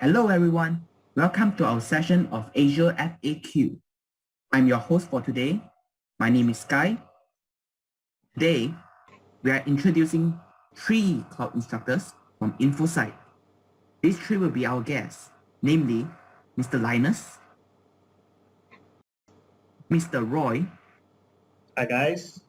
Hello everyone, welcome to our session of Azure FAQ. I'm your host for today. My name is Sky. Today, we are introducing 3 cloud instructors from Infosyte. These 3 will be our guests, namely Mr. Linus, Mr. Roy, Hi guys.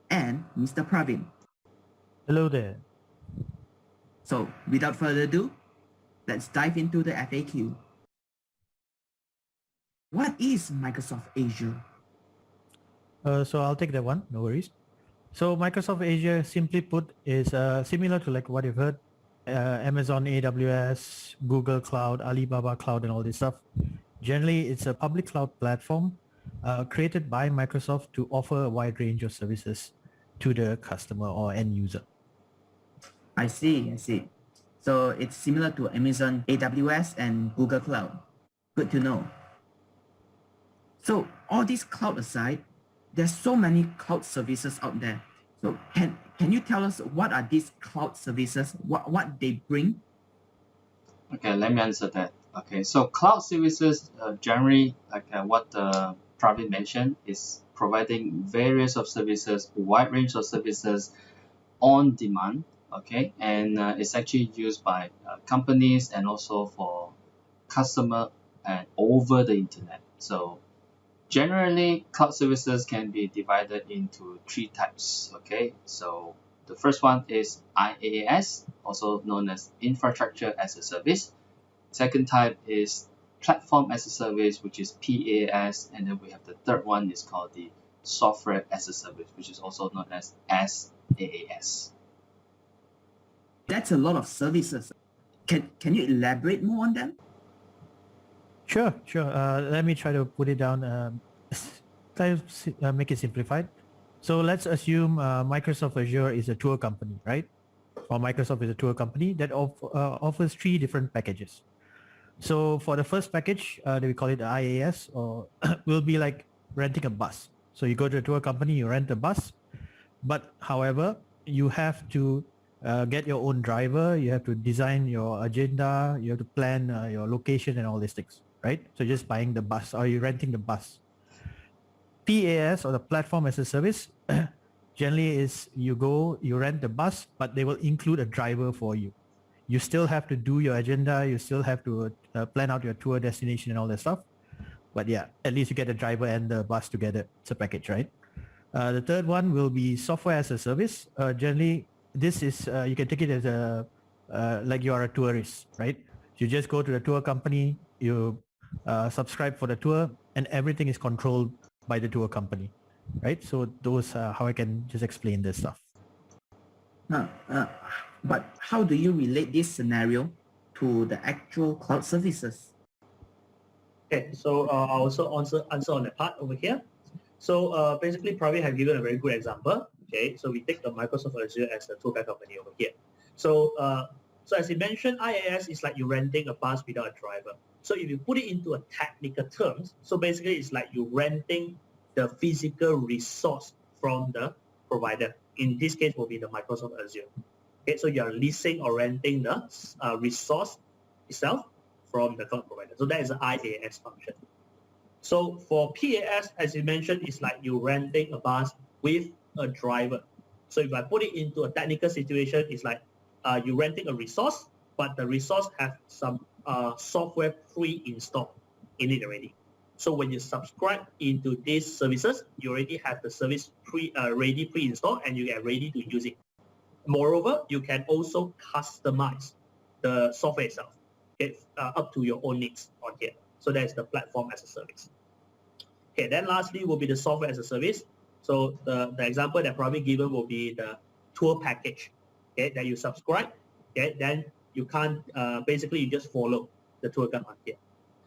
and Mr. Praveen. Hello there. So without further ado, let's dive into the FAQ. What is Microsoft Azure? So I'll take that one, no worries. So Microsoft Azure, simply put, is similar to like what you've heard, Amazon AWS, Google Cloud, Alibaba Cloud, and all this stuff. Generally, it's a public cloud platform created by Microsoft to offer a wide range of services to the customer or end user. I see. So it's similar to Amazon AWS and Google Cloud. Good to know. So all these cloud aside, there's so many cloud services out there. So can you tell us what are these cloud services, what they bring? Okay, let me answer that. Okay, so cloud services generally, like what Praveen mentioned, is providing various of services, wide range of services on demand. Okay, and it's actually used by companies and also for customer and over the internet. So generally, cloud services can be divided into 3 types. Okay, so the first one is IaaS, also known as Infrastructure as a Service. Second type is Platform as a Service, which is PaaS, and then we have the third one is called the Software as a Service, which is also known as SaaS. That's a lot of services. Can you elaborate more on them? Sure. Let me try to put it down. Try to make it simplified. So let's assume Microsoft Azure is a tour company, right? Or Microsoft is a tour company that offers 3 different packages. So for the first package, we call it IaaS, or will be like renting a bus. So you go to a tour company, you rent a bus, but however, you have to get your own driver, you have to design your agenda, you have to plan your location and all these things, right? So just buying the bus or you're renting the bus. PaaS, or the platform as a service, generally is you go, you rent the bus, but they will include a driver for you. You still have to do your agenda, you still have to plan out your tour destination and all that stuff. But yeah, at least you get the driver and the bus together. It's a package, right? The third one will be software as a service. Generally, this is, you can take it as a, like you are a tourist, right? You just go to the tour company, you subscribe for the tour, and everything is controlled by the tour company, right? So those are how I can just explain this stuff. But how do you relate this scenario to the actual cloud services? Okay, so I'll also answer on that part over here. So basically, Praveen have given a very good example. Okay, so we take the Microsoft Azure as the tour guide company over here. So so as you mentioned, IaaS is like you're renting a bus without a driver. So if you put it into a technical terms, so basically it's like you're renting the physical resource from the provider. In this case, will be the Microsoft Azure. Okay, so you're leasing or renting the resource itself from the cloud provider. So that is the IaaS function. So for PaaS, as you mentioned, it's like you're renting a bus with a driver. So if I put it into a technical situation, it's like you're renting a resource, but the resource has some software pre-installed in it already. So when you subscribe into these services, you already have the service ready pre-installed and you get ready to use it. Moreover, you can also customize the software itself, up to your own needs on here. So that's the platform as a service. Okay, then lastly will be the software as a service. So the example that probably given will be the tour package, okay, that you subscribe. Okay, then you can't basically you just follow the tour guide on here.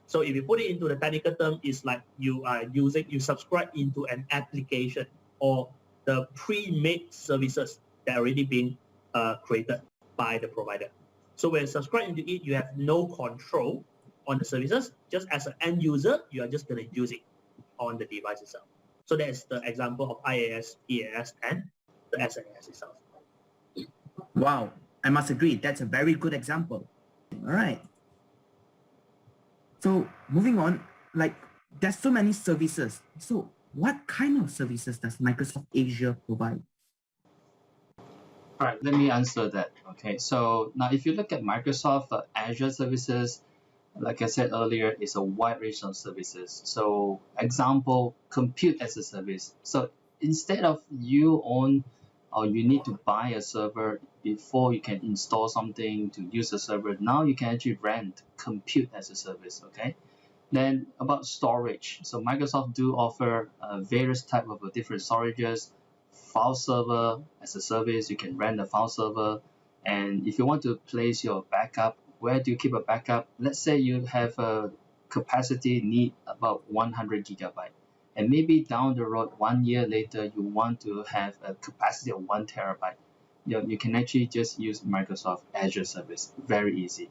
So if you put it into the technical term, it's like you subscribe into an application or the pre-made services that are already being created by the provider. So when you subscribe into it, you have no control on the services. Just as an end user, you are just going to use it on the device itself. So that's the example of IaaS, PaaS, and the SaaS itself. Wow, I must agree, that's a very good example. All right. So moving on, like there's so many services. So what kind of services does Microsoft Azure provide? All right, let me answer that. Okay, so now if you look at Microsoft Azure services, like I said earlier, it's a wide range of services. So example, compute as a service. So instead of you own or you need to buy a server before you can install something to use a server, now you can actually rent compute as a service. Okay. Then about storage. So Microsoft do offer various type of different storages, file server as a service. You can rent a file server, and if you want to place your backup, where do you keep a backup? Let's say you have a capacity need about 100 gigabyte, and maybe down the road 1 year later you want to have a capacity of 1 terabyte. You can actually just use Microsoft Azure service. Very easy.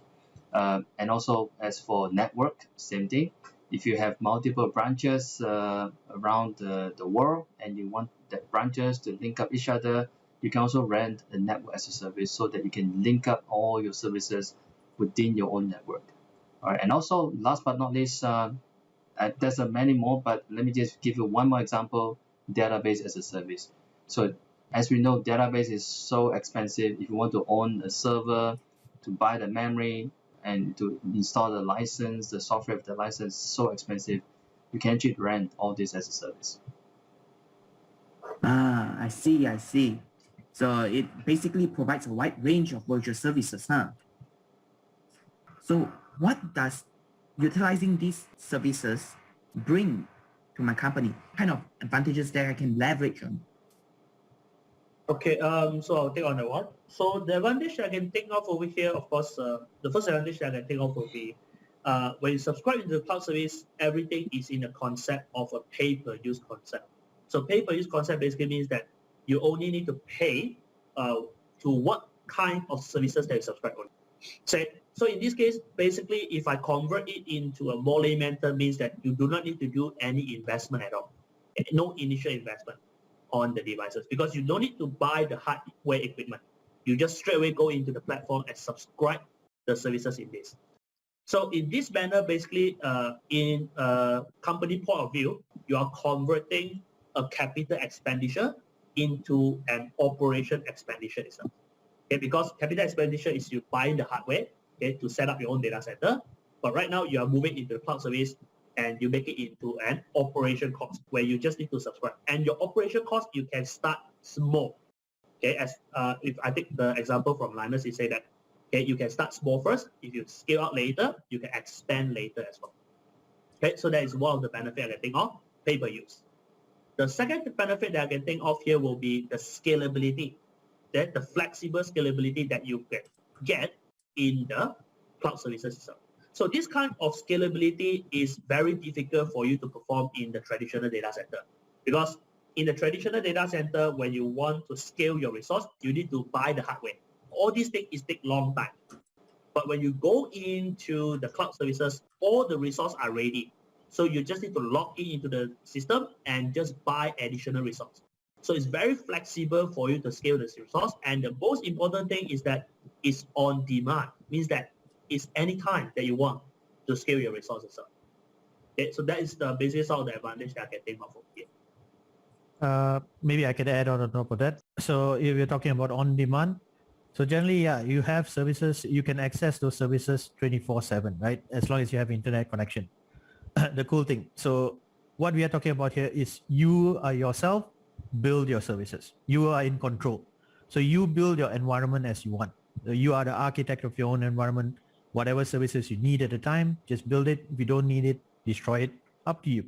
And also as for network, same thing. If you have multiple branches around the world and you want the branches to link up each other, you can also rent a network as a service so that you can link up all your services within your own network. All right, and also last but not least, there's many more, but let me just give you one more example: database as a service. So as we know, database is so expensive. If you want to own a server, to buy the memory, and to install the license, the software of the license, so expensive. You can actually rent all this as a service. Ah, I see, I see. So it basically provides a wide range of virtual services, huh? So what does utilizing these services bring to my company? Kind of advantages that I can leverage on? Okay, so I'll take on that one. So the advantage I can think of over here, of course, the first advantage that I can think of will be when you subscribe to the cloud service, everything is in the concept of a pay-per-use concept. So pay-per-use concept basically means that you only need to pay to what kind of services that you subscribe on. So in this case, basically, if I convert it into a more layman term, means that you do not need to do any investment at all, no initial investment on the devices, because you don't need to buy the hardware equipment. You just straight away go into the platform and subscribe the services in this. So in this manner, basically, in a company point of view, you are converting a capital expenditure into an operation expenditure itself. Okay, because capital expenditure is you buying the hardware, okay, to set up your own data center. But right now you are moving into the cloud service and you make it into an operation cost where you just need to subscribe. And your operation cost, you can start small. Okay, as if I take the example from Linus, he said that okay, you can start small first. If you scale out later, you can expand later as well. Okay, so that is one of the benefits I can think of, pay-per-use. The second benefit that I can think of here will be the scalability, that the flexible scalability that you can get in the cloud services itself. So this kind of scalability is very difficult for you to perform in the traditional data center, because in the traditional data center, when you want to scale your resource, you need to buy the hardware. All these things take long time. But when you go into the cloud services, all the resources are ready. So you just need to log in into the system and just buy additional resource. So it's very flexible for you to scale this resource. And the most important thing is that it's on demand, means that it's any time that you want to scale your resources up. Okay, so that is the basis of the advantage that I can think of here. Maybe I could add on top of that. So if you're talking about on demand, so generally, yeah, you have services, you can access those services 24/7, right? As long as you have internet connection. The cool thing. So what we are talking about here is you are yourself build your services. You are in control. So you build your environment as you want. You are the architect of your own environment. Whatever services you need at the time, just build it. If you don't need it, destroy it. Up to you.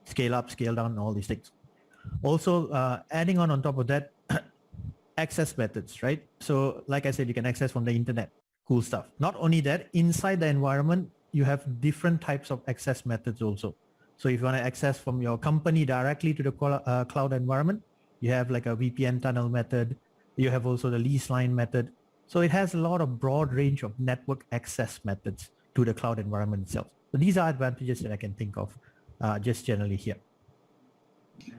Scale up, scale down, all these things. Also, adding on top of that, access methods, right? So like I said, you can access from the internet. Cool stuff. Not only that, inside the environment, you have different types of access methods also. So if you want to access from your company directly to the cloud environment, you have like a VPN tunnel method. You have also the lease line method. So it has a lot of broad range of network access methods to the cloud environment itself. So these are advantages that I can think of just generally here.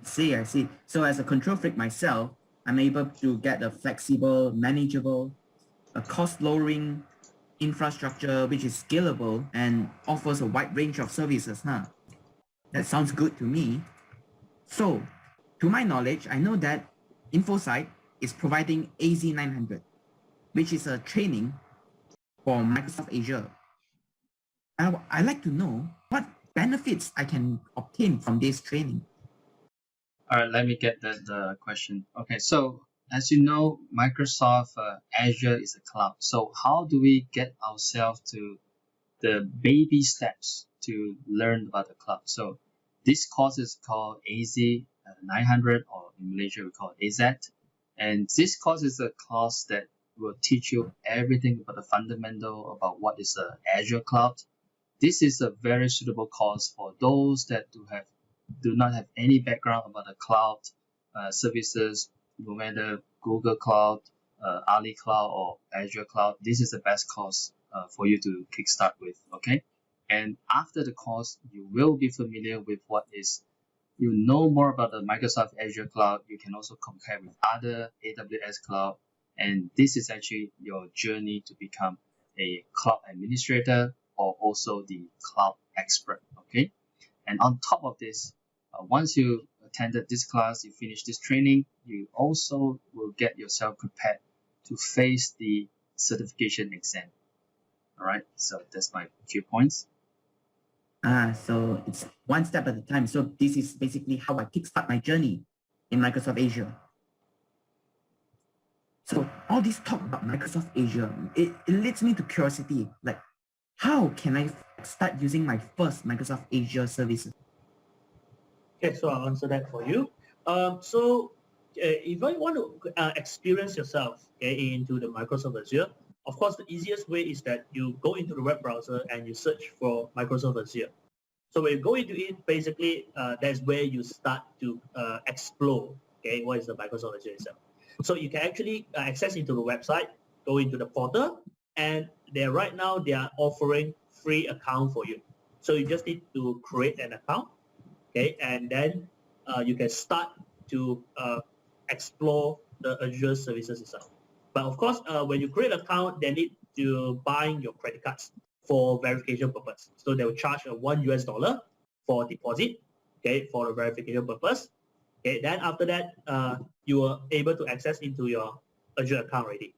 I see. So as a control freak myself, I'm able to get a flexible, manageable, a cost-lowering infrastructure which is scalable and offers a wide range of services, huh? That sounds good to me. So, to my knowledge, I know that Infosyte is providing AZ900, which is a training for Microsoft Azure. I'd like to know what benefits I can obtain from this training. All right, let me get the question. Okay, so as you know, Microsoft Azure is a cloud. So how do we get ourselves to the baby steps to learn about the cloud? So this course is called AZ900, or in Malaysia we call it AZ. And this course is a course that will teach you everything about the fundamental about what is Azure cloud. This is a very suitable course for those that do not have any background about the cloud services, no matter Google Cloud, Ali Cloud, or Azure Cloud. This is the best course for you to kickstart with, okay? And after the course, you will be familiar with you know more about the Microsoft Azure Cloud. You can also compare with other AWS Cloud. And this is actually your journey to become a cloud administrator or also the cloud expert, okay? And on top of this, once you attended this class, you finish this training, you also will get yourself prepared to face the certification exam. All right, so that's my few points. So it's one step at a time. So this is basically how I kickstart my journey in Microsoft Azure. So all this talk about Microsoft Azure, it leads me to curiosity, like how can I start using my first Microsoft Azure services? Okay, so I'll answer that for you. If you want to experience yourself into the Microsoft Azure, of course, the easiest way is that you go into the web browser and you search for Microsoft Azure. So when you go into it, basically, that's where you start to explore, what is the Microsoft Azure itself. So you can actually access into the website, go into the portal, and right now they are offering free account for you. So you just need to create an account, and then you can start to explore the Azure services itself. But of course, when you create an account, they need to buy your credit cards for verification purpose. So they will charge $1 for deposit, for the verification purpose. Then after that, you are able to access into your Azure account already.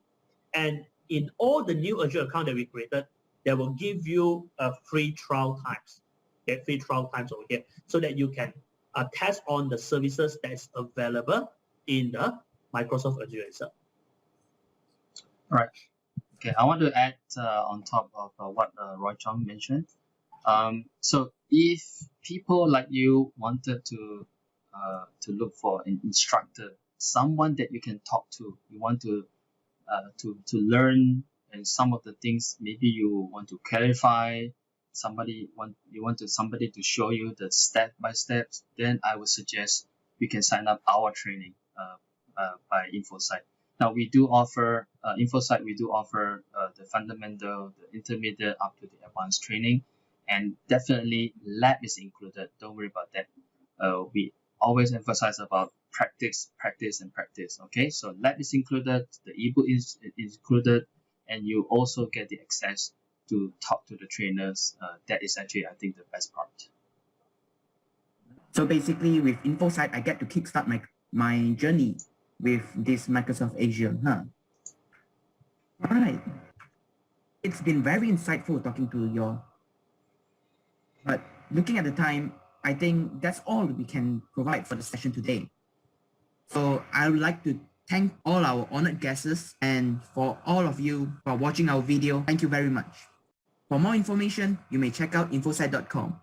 And in all the new Azure account that we created, they will give you a free trial times, free trial times over here, so that you can test on the services that is available in the Microsoft Azure itself. All right. Okay, I want to add on top of what Roy Chong mentioned. So if people like you wanted to look for an instructor, someone that you can talk to, you want to learn, and some of the things maybe you want to clarify, somebody to show you the step by steps, then I would suggest you can sign up our training by Infosyte. Now we do offer Infosyte. We do offer the fundamental, the intermediate, up to the advanced training, and definitely lab is included. Don't worry about that. We always emphasize about practice, and practice. Okay, so lab is included, the ebook is included, and you also get the access to talk to the trainers. That is actually, I think, the best part. So basically, with Infosyte, I get to kickstart my journey with this Microsoft Azure, huh? All right. It's been very insightful talking to you all. But looking at the time, I think that's all we can provide for the session today. So I would like to thank all our honored guests, and for all of you for watching our video, thank you very much. For more information, you may check out infosyte.com.